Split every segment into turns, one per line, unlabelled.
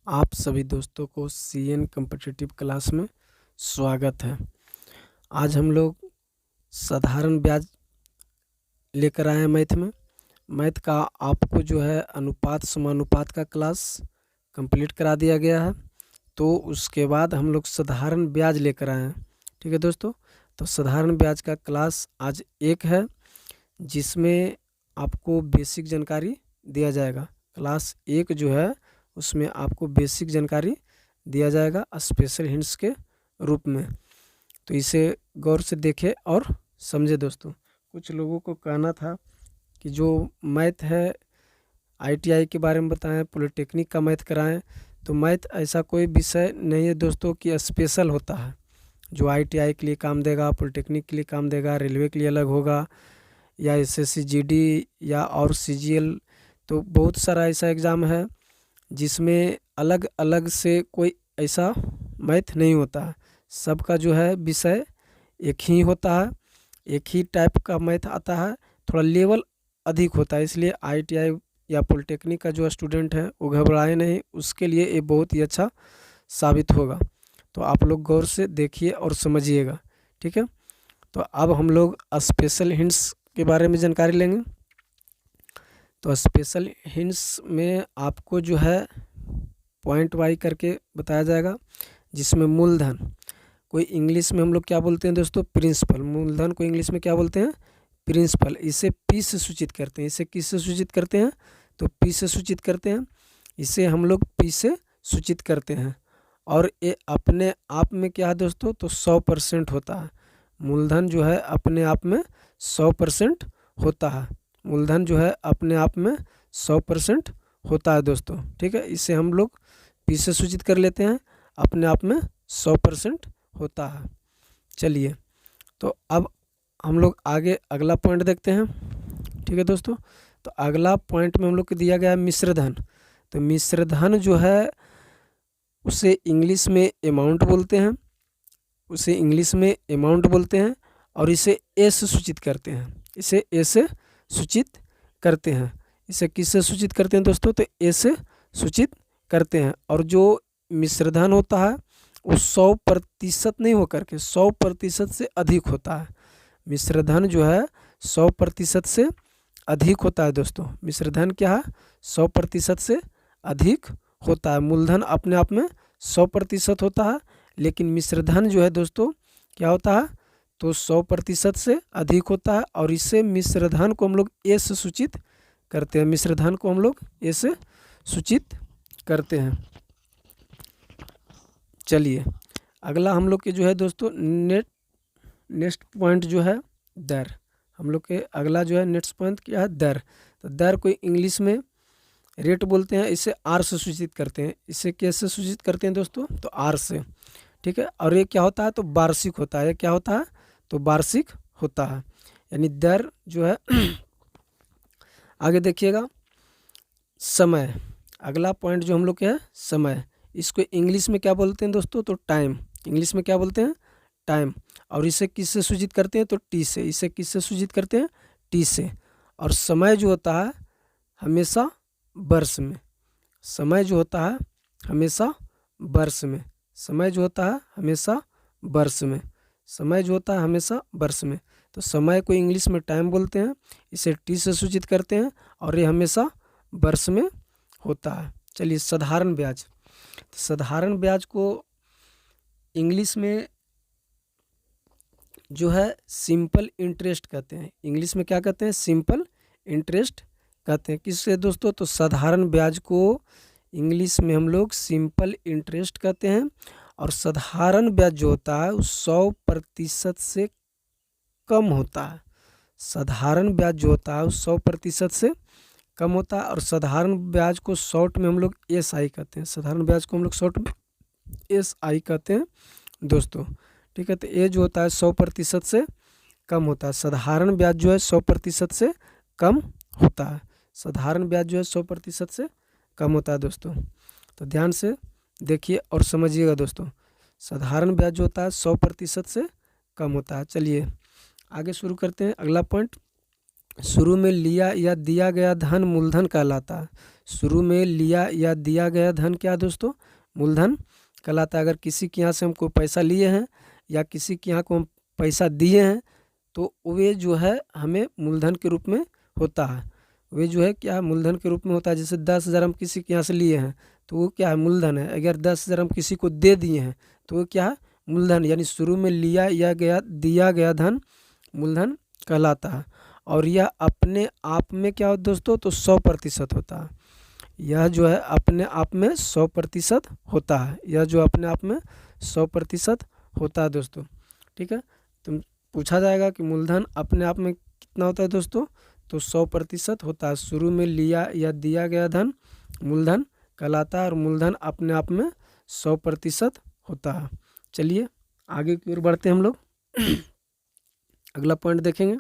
आप सभी दोस्तों को सीएन कॉम्पिटिटिव क्लास में स्वागत है। आज हम लोग साधारण ब्याज लेकर आए हैं मैथ का आपको जो है अनुपात समानुपात का क्लास कंप्लीट करा दिया गया है। तो उसके बाद हम लोग साधारण ब्याज लेकर आए हैं। ठीक है दोस्तों, तो साधारण ब्याज का क्लास आज एक है जिसमें आपको बेसिक जानकारी दिया जाएगा। क्लास एक जो है उसमें आपको बेसिक जानकारी दिया जाएगा स्पेशल हिंट्स के रूप में। तो इसे गौर से देखें और समझे दोस्तों। कुछ लोगों को कहना था कि जो मैथ है आईटीआई के बारे में बताएं, पॉलिटेक्निक का मैथ कराएं। तो मैथ ऐसा कोई विषय नहीं है दोस्तों कि स्पेशल होता है जो आईटीआई के लिए काम देगा, पॉलिटेक्निक के लिए काम देगा, रेलवे के लिए अलग होगा, या एसएससी जीडी या और सीजीएल। तो बहुत सारा ऐसा एग्ज़ाम है जिसमें अलग अलग से कोई ऐसा मैथ नहीं होता है। सबका जो है विषय एक ही होता है, एक ही टाइप का मैथ आता है, थोड़ा लेवल अधिक होता है। इसलिए आईटीआई या पॉलिटेक्निक का जो स्टूडेंट है वो घबराए नहीं, उसके लिए ये बहुत ही अच्छा साबित होगा। तो आप लोग गौर से देखिए और समझिएगा, ठीक है। तो अब हम लोग स्पेशल हिंट्स के बारे में जानकारी लेंगे। तो स्पेशल हिंट्स में आपको जो है पॉइंट वाई करके बताया जाएगा, जिसमें मूलधन को इंग्लिश में हम लोग क्या बोलते हैं दोस्तों, प्रिंसिपल। मूलधन को इंग्लिश में क्या बोलते हैं, प्रिंसिपल। इसे पी से सूचित करते हैं। इसे किस से सूचित करते हैं, तो पी से सूचित करते हैं। इसे हम लोग पी से सूचित करते हैं। और ये अपने आप में क्या है दोस्तों, तो 100% होता है। मूलधन जो है अपने आप में 100% होता है। मूलधन जो है अपने आप में 100% होता है दोस्तों, ठीक है। इसे हम लोग पी से सूचित कर लेते हैं, अपने आप में 100% होता है। चलिए, तो अब हम लोग आगे अगला पॉइंट देखते हैं, ठीक है दोस्तों। तो अगला पॉइंट में हम लोग को दिया गया है मिश्रधन। तो मिश्रधन जो है उसे इंग्लिश में अमाउंट बोलते हैं, उसे इंग्लिश में अमाउंट बोलते हैं, और इसे ए से सूचित करते हैं। इसे ए से सूचित करते हैं। इसे किससे सूचित करते हैं दोस्तों, तो ए से सूचित करते हैं। और जो मिश्रधन होता है वो 100% नहीं होकर के 100% से अधिक होता है। मिश्रधन जो है 100% से अधिक होता है दोस्तों। मिश्रधन क्या है, 100% से अधिक होता है। मूलधन अपने आप में 100% होता है, लेकिन मिश्रधन जो है दोस्तों क्या होता है, तो 100% से अधिक होता है। और इससे मिश्रधन को हम लोग ए से सूचित करते हैं। मिश्रधन को हम लोग ए से सूचित करते हैं। चलिए, अगला हम लोग के जो है दोस्तों नेक्स्ट पॉइंट जो है दर। हम लोग के अगला जो है नेक्स्ट पॉइंट क्या है, दर। तो दर को इंग्लिश में रेट बोलते हैं। इसे आर से सूचित करते हैं। इसे कैसे सूचित करते हैं दोस्तों, तो आर से, ठीक है। और ये क्या होता है, तो वार्षिक होता है। ये क्या होता है, तो वार्षिक होता है। यानी दर जो है आगे देखिएगा, समय। अगला पॉइंट जो हम लोग के है समय। इसको इंग्लिश में क्या बोलते हैं दोस्तों, तो टाइम। इंग्लिश में क्या बोलते हैं, टाइम। और इसे किससे सूचित करते हैं, तो टी से। इसे किससे सूचित करते हैं, टी से। और समय जो होता है हमेशा वर्ष में। समय जो होता है हमेशा वर्ष में। समय जो होता है हमेशा वर्ष में। समय जो होता है हमेशा वर्ष में। तो समय को इंग्लिश में टाइम बोलते हैं, इसे टी से सूचित करते हैं, और ये हमेशा वर्ष में होता है। चलिए, साधारण ब्याज। तो साधारण ब्याज को इंग्लिश में जो है सिंपल इंटरेस्ट कहते हैं। इंग्लिश में क्या कहते हैं, सिंपल इंटरेस्ट कहते हैं। किससे दोस्तों, तो साधारण ब्याज को इंग्लिश में हम लोग सिंपल इंटरेस्ट कहते हैं। और साधारण ब्याज जो होता है वो 100% से कम होता है। साधारण ब्याज जो होता है वो 100% से कम होता है। और साधारण ब्याज को शॉर्ट में हम लोग एस आई कहते हैं। साधारण ब्याज को हम लोग शॉर्ट में एस आई कहते हैं दोस्तों, ठीक है। तो ये जो होता है 100% से कम होता है। साधारण ब्याज जो है 100% से कम होता है। साधारण ब्याज जो है 100% से कम होता है दोस्तों। तो ध्यान से देखिए और समझिएगा दोस्तों। साधारण ब्याज जो होता है 100% से कम होता है। चलिए आगे शुरू करते हैं अगला पॉइंट। शुरू में लिया या दिया गया धन मूलधन कहलाता है। शुरू में लिया या दिया गया धन क्या दोस्तों, मूलधन कहलाता है। अगर किसी के यहाँ से हम कोई पैसा लिए हैं या किसी के यहाँ को हम पैसा दिए हैं तो वे जो है हमें मूलधन के रूप में होता है। वे जो है क्या मूलधन के रूप में होता है। जैसे 10,000 हम किसी के यहाँ से लिए हैं तो वो क्या है, मूलधन है। अगर 10,000 हम किसी को दे दिए हैं तो वो क्या है, मूलधन। यानी शुरू में लिया या दिया गया धन मूलधन कहलाता है। और यह अपने आप में क्या हो दोस्तों, तो 100% होता है। यह जो है अपने आप में 100% होता है। यह जो अपने आप में 100% होता है दोस्तों। ठीक है, तो पूछा जाएगा कि मूलधन अपने आप में कितना होता है दोस्तों, तो 100% होता है। शुरू में लिया या दिया गया धन मूलधन कहलाता है और मूलधन अपने आप में 100% होता है। चलिए आगे की ओर बढ़ते हैं हम लोग। अगला पॉइंट देखेंगे।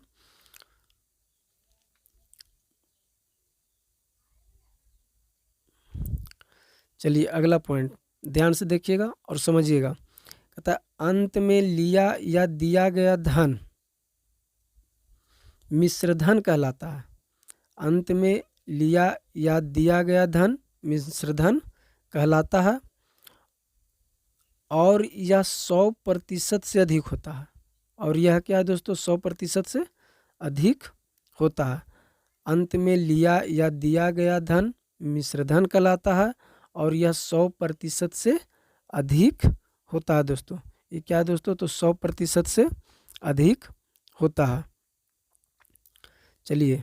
चलिए अगला पॉइंट ध्यान से देखिएगा और समझिएगा। कहता है अंत में लिया या दिया गया धन मिश्रधन कहलाता है। अंत में लिया या दिया गया धन मिश्रधन कहलाता है और यह 100% से अधिक होता है। और यह क्या है दोस्तों, 100% से अधिक होता है। अंत में लिया या दिया गया धन मिश्रधन कहलाता है और यह 100% से अधिक होता है दोस्तों। ये क्या है दोस्तों, तो 100% से अधिक होता है। चलिए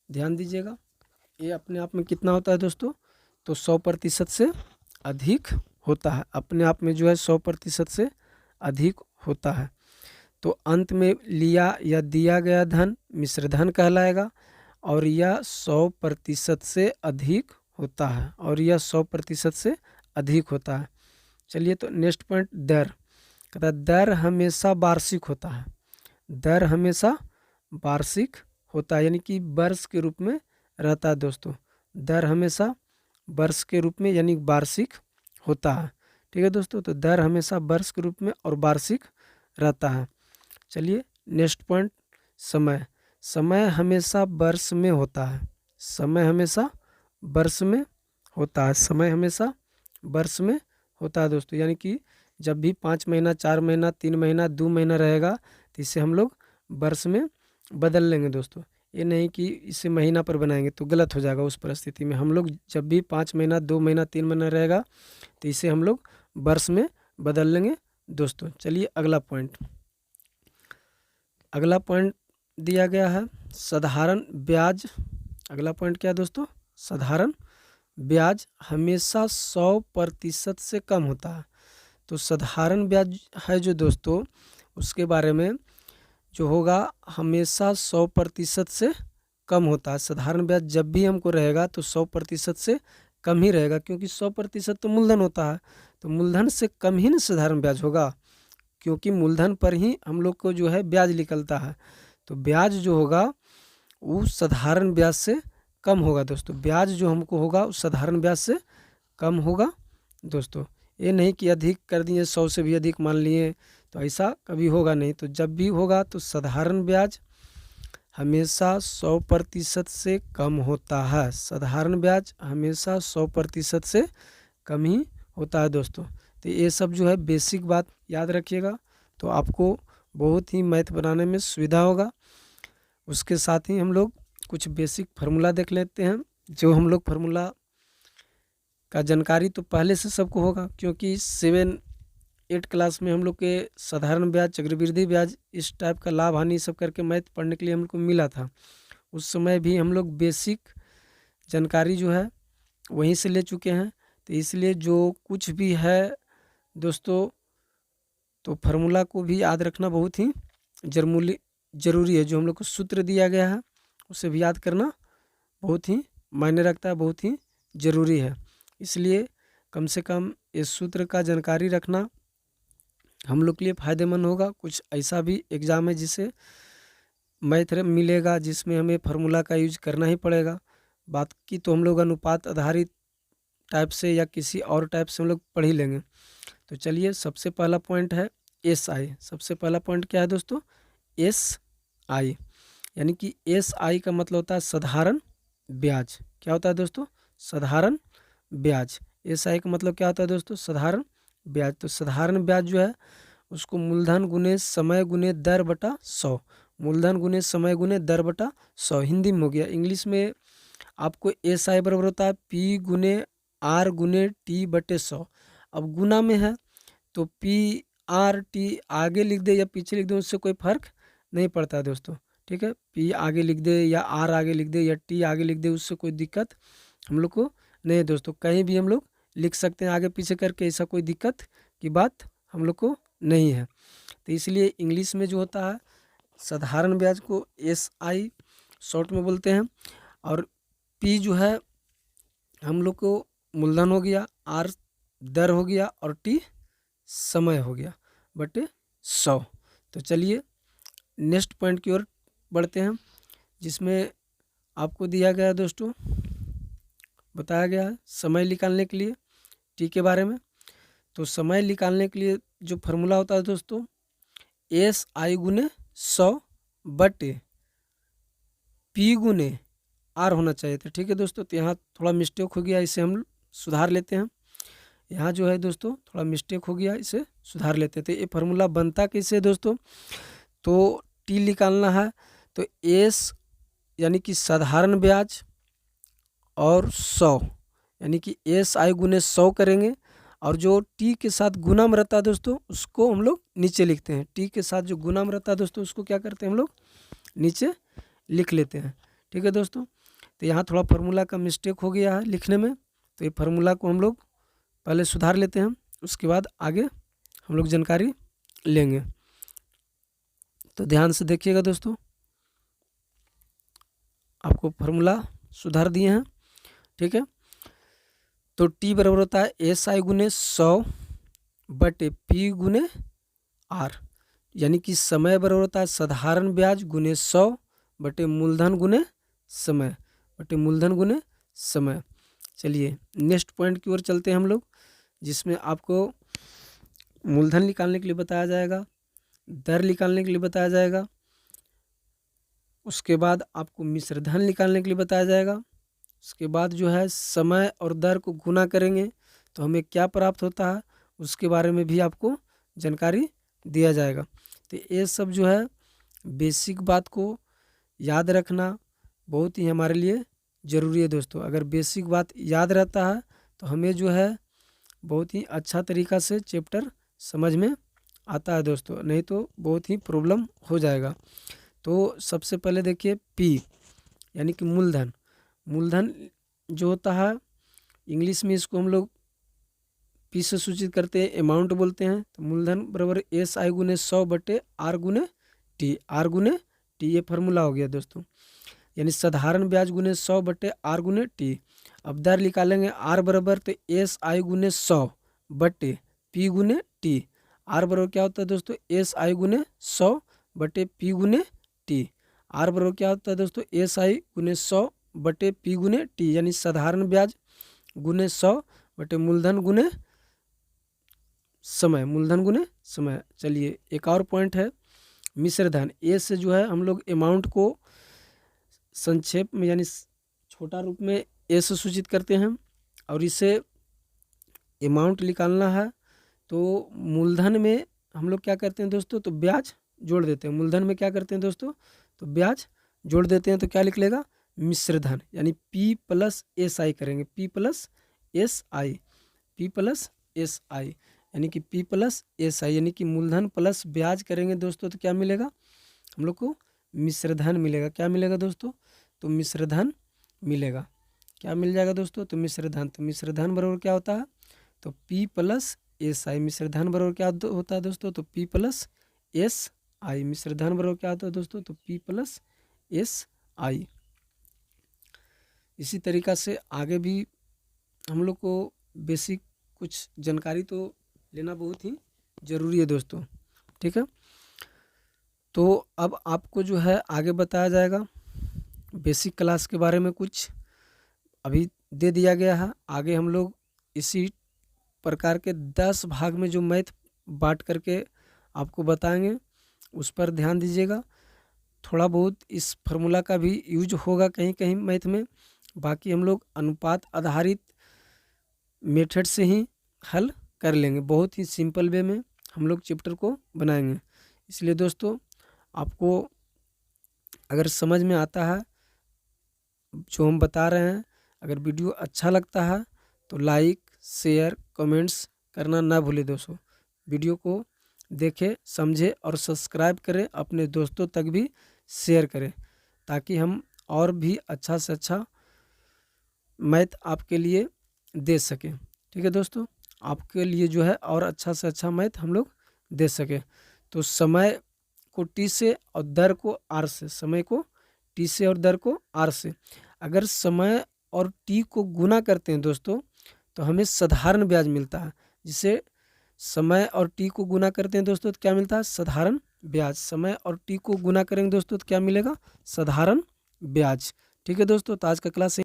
ध्यान दीजिएगा, ये अपने आप में कितना होता है दोस्तों, तो 100% से अधिक होता है। अपने आप में जो है 100% से अधिक होता है। तो अंत में लिया या दिया गया धन मिश्रधन कहलाएगा और यह 100% से अधिक होता है। और यह 100% से अधिक होता है। चलिए तो नेक्स्ट पॉइंट दर। कहता है दर हमेशा वार्षिक होता है। दर हमेशा वार्षिक होता है, यानी कि वर्ष के रूप में रहता है दोस्तों। दर हमेशा वर्ष के रूप में यानी वार्षिक होता है। ठीक है दोस्तों, तो दर हमेशा वर्ष के रूप में और वार्षिक रहता है। चलिए नेक्स्ट पॉइंट समय। समय हमेशा वर्ष में होता है। समय हमेशा वर्ष में होता है। समय हमेशा वर्ष में होता है दोस्तों। यानी कि जब भी 5 महीना 4 महीना 3 महीना 2 महीना रहेगा तो इसे हम लोग वर्ष में बदल लेंगे दोस्तों। ये नहीं कि इसे महीना पर बनाएंगे तो गलत हो जाएगा। उस परिस्थिति में हम लोग जब भी 5 महीना 2 महीना 3 महीना रहेगा तो इसे हम लोग वर्ष में बदल लेंगे दोस्तों। चलिए अगला पॉइंट। अगला पॉइंट दिया गया है साधारण ब्याज। अगला पॉइंट क्या है दोस्तों, साधारण ब्याज हमेशा 100% से कम होता है। तो साधारण ब्याज है जो दोस्तों, उसके बारे में जो होगा हमेशा 100% से कम होता है। साधारण ब्याज जब भी हमको रहेगा तो 100% से कम ही रहेगा, क्योंकि 100% तो मूलधन होता है। तो मूलधन से कम ही ना साधारण ब्याज होगा, क्योंकि मूलधन पर ही हम लोग को जो है ब्याज निकलता है। तो ब्याज जो होगा वो साधारण ब्याज से कम होगा दोस्तों। ब्याज जो हमको होगा वो साधारण ब्याज से कम होगा दोस्तों। ये नहीं कि अधिक कर दिए, 100 से भी अधिक मान लिए, तो ऐसा कभी होगा नहीं। तो जब भी होगा तो साधारण ब्याज हमेशा 100% से कम होता है। साधारण ब्याज हमेशा 100% से कम ही होता है दोस्तों। तो ये सब जो है बेसिक बात याद रखिएगा, तो आपको बहुत ही मैथ बनाने में सुविधा होगा। उसके साथ ही हम लोग कुछ बेसिक फार्मूला देख लेते हैं। जो हम लोग फार्मूला का जानकारी तो पहले से सबको होगा, क्योंकि 7-8 क्लास में हम लोग के साधारण ब्याज, चक्रवृद्धि ब्याज, इस टाइप का लाभ हानि सब करके मैथ पढ़ने के लिए हम लोग को मिला था। उस समय भी हम लोग बेसिक जानकारी जो है वहीं से ले चुके हैं। तो इसलिए जो कुछ भी है दोस्तों, तो फार्मूला को भी याद रखना बहुत ही ज़रूरी है। जो हम लोग को सूत्र दिया गया है उसे भी याद करना बहुत ही मायने रखता है, बहुत ही ज़रूरी है। इसलिए कम से कम इस सूत्र का जानकारी रखना हम लोग के लिए फ़ायदेमंद होगा। कुछ ऐसा भी एग्ज़ाम है जिसे मैथ मिलेगा जिसमें हमें फार्मूला का यूज करना ही पड़ेगा। बात की तो हम लोग अनुपात आधारित टाइप से या किसी और टाइप से हम लोग पढ़ ही लेंगे। तो चलिए सबसे पहला पॉइंट है SI। सबसे पहला पॉइंट क्या है दोस्तों, SI। यानी कि एस आई का मतलब होता है साधारण ब्याज। क्या होता है दोस्तों? साधारण ब्याज। एस आई का मतलब क्या होता है दोस्तों? साधारण ब्याज। तो साधारण ब्याज जो है उसको मूलधन गुने समय गुने दर बटा 100, मूलधन गुने समय गुने दर बटा 100 हिंदी में हो गया। इंग्लिश में आपको एस आई बराबर होता है पी गुने आर गुने टी बटे 100। अब गुना में है तो पी आर टी आगे लिख दे या पीछे लिख दे उससे कोई फर्क नहीं पड़ता है दोस्तों। ठीक है, पी आगे लिख दे या आर आगे लिख दे या टी आगे लिख दे उससे कोई दिक्कत हम लोग को नहीं है दोस्तों। कहीं भी हम लोग लिख सकते हैं आगे पीछे करके, ऐसा कोई दिक्कत की बात हम लोग को नहीं है। तो इसलिए इंग्लिश में जो होता है साधारण ब्याज को एस आई शॉर्ट में बोलते हैं। और पी जो है हम लोग को मूलधन हो गया, आर दर हो गया और टी समय हो गया बटे 100। तो चलिए नेक्स्ट पॉइंट की ओर बढ़ते हैं, जिसमें आपको दिया गया है दोस्तों, बताया गया है समय निकालने के लिए टी के बारे में। तो समय निकालने के लिए जो फार्मूला होता है दोस्तों एस आई गुने 100 बटे पी गुने आर होना चाहिए था। ठीक है दोस्तों, तो यहाँ थोड़ा मिस्टेक हो गया, इसे हम सुधार लेते हैं। यहाँ जो है दोस्तों थोड़ा मिस्टेक हो गया, इसे सुधार लेते थे। ये फार्मूला बनता कैसे दोस्तों? तो टी निकालना है तो एस यानी कि साधारण ब्याज और 100 यानी कि एस आई गुने 100 करेंगे, और जो टी के साथ गुना में रहता है दोस्तों उसको हम लोग नीचे लिखते हैं। टी के साथ जो गुना में रहता है दोस्तों उसको क्या करते हैं हम लोग नीचे लिख लेते हैं। ठीक है दोस्तों, तो यहाँ थोड़ा फार्मूला का मिस्टेक हो गया है लिखने में, तो ये फार्मूला को हम लोग पहले सुधार लेते हैं, उसके बाद आगे हम लोग जानकारी लेंगे। तो ध्यान से देखिएगा दोस्तों, आपको फार्मूला सुधार दिए हैं। ठीक है, तो टी बराबर होता है एस आई गुने 100 बटे पी गुने आर, यानी कि समय बराबर होता है साधारण ब्याज गुने 100 बटे मूलधन गुने समय बटे मूलधन गुने समय। चलिए नेक्स्ट पॉइंट की ओर चलते हैं हम लोग, जिसमें आपको मूलधन निकालने के लिए बताया जाएगा, दर निकालने के लिए बताया जाएगा, उसके बाद आपको मिश्र धन निकालने के लिए बताया जाएगा, उसके बाद जो है समय और दर को गुना करेंगे तो हमें क्या प्राप्त होता है उसके बारे में भी आपको जानकारी दिया जाएगा। तो ये सब जो है बेसिक बात को याद रखना बहुत ही हमारे लिए ज़रूरी है दोस्तों। अगर बेसिक बात याद रहता है तो हमें जो है बहुत ही अच्छा तरीका से चैप्टर समझ में आता है दोस्तों, नहीं तो बहुत ही प्रॉब्लम हो जाएगा। तो सबसे पहले देखिए पी यानी कि मूलधन। मूलधन जो होता है इंग्लिश में इसको हम लोग पी से सूचित करते हैं, अमाउंट बोलते हैं। तो मूलधन बराबर एस आई गुने 100 बटे आर गुने टी, आर गुने टी, ये फार्मूला हो गया दोस्तों, यानी साधारण ब्याज गुने 100 बटे आर गुने टी। अब दर निकालेंगे आर बराबर तो एस आई गुने 100 बटे पी गुने टी। आर बराबर क्या होता है दोस्तों? एस आई गुने 100 बटे पी गुने टी। आर बराबर क्या होता है दोस्तों? एस आई गुने 100 बटे पी गुने टी, यानी साधारण ब्याज गुने 100 बटे मूलधन गुने समय, मूलधन गुने समय। चलिए एक और पॉइंट है मिश्र धन। ए से जो है हम लोग अमाउंट को संक्षेप में यानी छोटा रूप में ए से सूचित करते हैं, और इसे अमाउंट निकालना है तो मूलधन में हम लोग क्या करते हैं दोस्तों? तो ब्याज जोड़ देते हैं। मूलधन में क्या करते हैं दोस्तों? तो ब्याज जोड़ देते हैं। तो क्या लिख लेगा? मिश्र धन, यानी पी प्लस एस आई करेंगे, P plus S I, P plus S I, यानी कि पी प्लस एस आई, यानी कि मूलधन प्लस ब्याज करेंगे दोस्तों तो क्या मिलेगा हम लोग को? मिश्र धन मिलेगा। क्या मिलेगा दोस्तों? तो मिश्र धन मिलेगा। क्या मिल जाएगा दोस्तों? तो मिश्र धन। तो मिश्र धन बराबर क्या होता है? तो पी प्लस एस आई। मिश्र धन बराबर क्या होता है दोस्तों? तो पी प्लस एस आई। मिश्र धन बराबर क्या होता है दोस्तों? तो पी प्लस एस आई। इसी तरीका से आगे भी हम लोग को बेसिक कुछ जानकारी तो लेना बहुत ही ज़रूरी है दोस्तों। ठीक है, तो अब आपको जो है आगे बताया जाएगा बेसिक क्लास के बारे में, कुछ अभी दे दिया गया है। आगे हम लोग इसी प्रकार के 10 भाग में जो मैथ बांट करके आपको बताएंगे उस पर ध्यान दीजिएगा। थोड़ा बहुत इस फार्मूला का भी यूज होगा कहीं कहीं मैथ में। बाकी हम लोग अनुपात आधारित मेथड से ही हल कर लेंगे, बहुत ही सिंपल वे में हम लोग चैप्टर को बनाएंगे। इसलिए दोस्तों आपको अगर समझ में आता है जो हम बता रहे हैं, अगर वीडियो अच्छा लगता है तो लाइक शेयर कमेंट्स करना ना भूलें दोस्तों। वीडियो को देखें, समझें और सब्सक्राइब करें, अपने दोस्तों तक भी शेयर करें ताकि हम और भी अच्छा से अच्छा मैथ आपके लिए दे सकें। ठीक है दोस्तों, आपके लिए जो है और अच्छा से अच्छा मैथ हम लोग दे सकें। तो समय को टी से और दर को आर से, समय को टी से और दर को आर से। अगर समय और टी को गुना करते हैं दोस्तों तो हमें साधारण ब्याज मिलता है। जिसे समय और टी को गुना करते हैं दोस्तों तो क्या मिलता है? साधारण ब्याज। समय और टी को गुना करेंगे दोस्तों तो क्या मिलेगा? साधारण ब्याज। ठीक है दोस्तों, तो आज का क्लास